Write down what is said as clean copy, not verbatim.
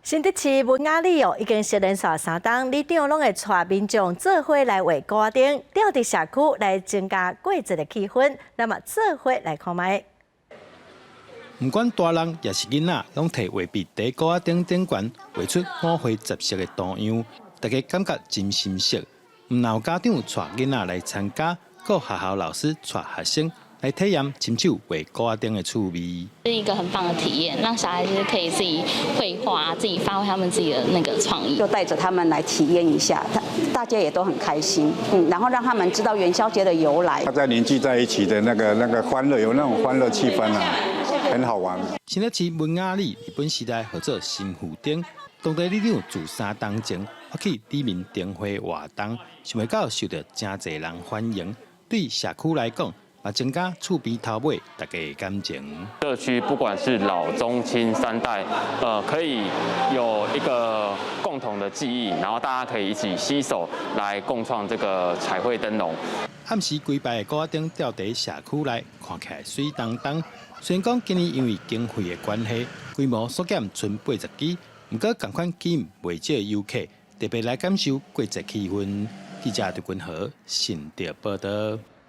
新德市文雅里已经接连续3档，里长拢会带民众做伙来画歌灯，吊伫社区来增加过节的气氛。那么做伙来看卖。不管大人也是囡仔，拢摕画笔在歌灯顶悬画出五花十色的图样，大家感觉真新鲜。唔有家长带囡仔来参加，各学校老师带学生来体验亲手画歌灯的趣味。是一个很棒的体验，让小孩子可以自己绘画，自己发挥他们自己的那个创意。就带着他们来体验一下，大家也都很开心，然后让他们知道元宵节的由来。大家凝聚在一起的那个欢乐，有那种欢乐气氛啊，很好玩。新德市文雅里日本时代合作新湖灯，当地里长自3档前发起市民灯会活动，想袂到受到真侪人欢迎，对社区来讲。也增加厝边头尾大家的感情。社区不管是老中青3代，可以有一个共同的记忆，然后大家可以一起携手来共创这个彩绘灯笼。暗时规排的歌灯吊在社区内，看起来水当当。虽然讲今年因为经费的关系，规模缩减剩80支，不过同款吸引未少游客特别来感受过节气氛。记者刘君豪，新德报道。